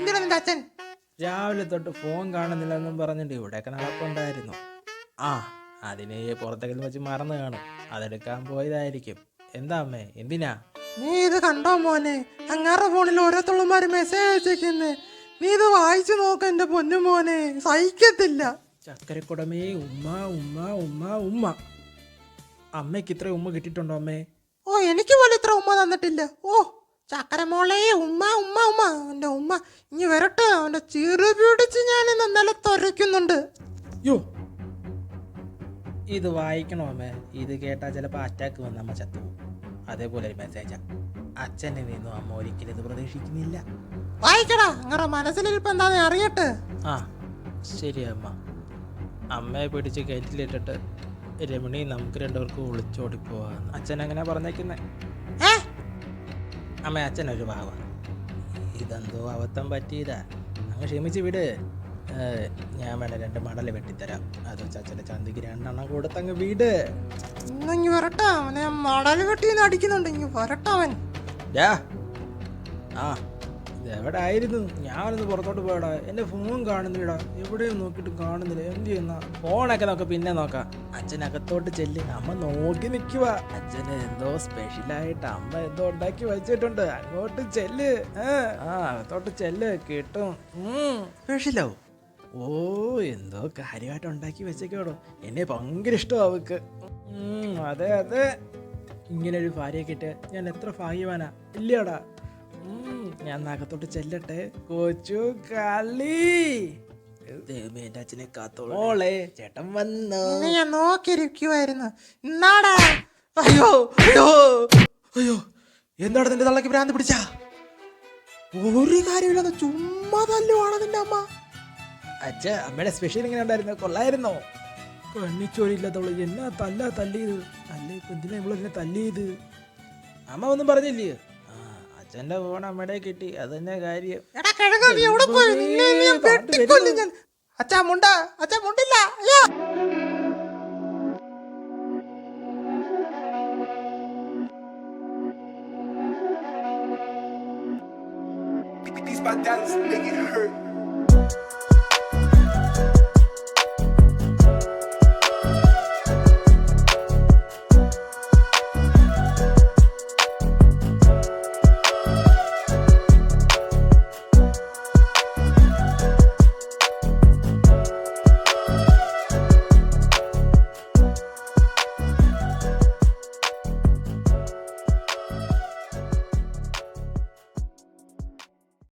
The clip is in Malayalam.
എന്തിനാ നിന്റെ അച്ഛൻ? രാവിലെ തൊട്ട് ഫോൺ കാണുന്നില്ലെന്നും പറഞ്ഞിട്ട് ഇവിടെയൊക്കെ നടപ്പുണ്ടായിരുന്നു. ആ അതിനെ പുറത്തേക്ക് വെച്ച് മറന്നു കാണും, അതെടുക്കാൻ പോയതായിരിക്കും. എന്താ അമ്മേ, എന്തിനാ? നീ ഇത് കണ്ടോ മോനെ? അങ്ങാറെ ഫോണിൽ ഓരോരുത്തള്ളമാര് മെസ്സേജ് അയച്ചേക്കുന്നേ. നീ ഇത് വായിച്ചു നോക്ക എന്റെ പൊന്നു മോനെ, സഹിക്കത്തില്ല. ചക്കരക്കുടമേ ഉമ്മ ഉമ്മ ഉമ്മ ഉമ്മ. അമ്മയ്ക്ക് ഇത്ര ഉമ്മ കിട്ടിയിട്ടുണ്ടോ അമ്മേ? ഓ, എനിക്ക് പോലും ഇത്ര ഉമ്മ തന്നിട്ടില്ല. ഓ ചക്കര മോളെ ഉമ്മ ഉമ്മ ഉമ്മ. അവന്റെ ഉമ്മ ഇനി വരട്ടെ, അവന്റെ ചീറ് പിടിച്ച് ഞാൻ ഇന്നലെ തുരയ്ക്കുന്നുണ്ട്. യോ, ഇത് വായിക്കണോ അമ്മേ? ഇത് കേട്ടാ ചിലപ്പോ അറ്റാക്ക് വന്ന് അമ്മ ചത്തുപോകും. അതേപോലെ ഒരു മെസ്സേജാ. അച്ഛനെ നിന്നും അമ്മ ഒരിക്കലും ഇത് പ്രതീക്ഷിക്കുന്നില്ല. വായിക്കടാ, അങ്ങനെ മനസ്സിലിരിപ്പ് എന്താന്ന് അറിയട്ടെ. ആ ശരി അമ്മ. അമ്മയെ പിടിച്ച് കയറ്റിലിട്ടിട്ട് രമണി നമുക്ക് രണ്ടുപേർക്കും ഒളിച്ചോടിപ്പോവാന്ന് അച്ഛൻ അങ്ങനെ പറഞ്ഞേക്കുന്നേ. അമ്മ അച്ഛനൊരു ഭാവ, ഇതെന്തോ അബദ്ധം പറ്റിയതാ, അങ്ങ് ക്ഷമിച്ച് വിട്. ഞാൻ വേണേ 2 മടൽ വെട്ടിത്തരാം, അത് ചച്ചൻ്റെ ചന്തിക്ക് 2 എണ്ണം കൊടുത്തങ്ങ് വീട്. ഇങ്ങി വരട്ടെ, അവനെ മടൽ വെട്ടിന്ന് അടിക്കുന്നുണ്ട്. ഇങ്ങി വരട്ടെ അവൻ. ആ ഇതെവിടെ ആയിരുന്നു? ഞാനൊന്ന് പുറത്തോട്ട് പോയടാ, എൻ്റെ ഫോൺ കാണുന്നില്ലടാ, എവിടെയും നോക്കിയിട്ട് കാണുന്നില്ല. എന്ത് ചെയ്യുന്ന? ഫോണൊക്കെ നോക്കാം, പിന്നെ നോക്കാം. അച്ഛനകത്തോട്ട് ചെല്ല്, അമ്മ നോക്കി നിൽക്കുക. അച്ഛന് എന്തോ സ്പെഷ്യലായിട്ട് അമ്മ എന്തോ ഉണ്ടാക്കി വെച്ചിട്ടുണ്ട്, അങ്ങോട്ട് ചെല്ല്. അകത്തോട്ട് ചെല്ല്, കിട്ടും. സ്പെഷ്യലോ? ഓ എന്തോ കാര്യമായിട്ട് ഉണ്ടാക്കി വെച്ചേക്കോടോ, എന്നെ ഭയങ്കര ഇഷ്ടമാണ് അവക്ക്. അതെ അതെ, ഇങ്ങനൊരു ഭാര്യയെ കിട്ടിയ ഞാൻ എത്ര ഭാഗ്യവാനാ, ഇല്ലടാ. ഞാൻ നഗത്തോട്ട് ചെല്ലട്ടെ. കൊച്ചു കളി. എന്റെ അച്ഛനെ കാത്തോളെ, ചേട്ടൻ വന്നു. ഞാൻ നോക്കിയിരിക്കുവായിരുന്നു. അയ്യോ അയ്യോ അയ്യോ, എന്താണ് നിന്റെ തള്ളക്ക് ഭ്രാന്ത് പിടിച്ച? ഒരു കാര്യമില്ലാതെ ചുമ്മാ തല്ലുവാണ് നിന്റെ അമ്മ. അച്ഛ, അമ്മയുടെ സ്പെഷ്യൽ ഇങ്ങനെ ഉണ്ടായിരുന്നു, കൊള്ളായിരുന്നോ? കണ്ണിച്ചോരില്ലാത്തവള് എന്നാ തല്ലിയത്. അല്ലേ ഇപ്പൊ എന്തിനാ ഇവളെന്നെ തല്ലിയത്? അമ്മ ഒന്നും പറഞ്ഞില്ലേ? അച്ഛൻ്റെ ഫോൺ അമ്മയുടെ കിട്ടി, അത് തന്നെ കാര്യം. അച്ഛാ മുണ്ടില്ല. These my dollars, make it hurt.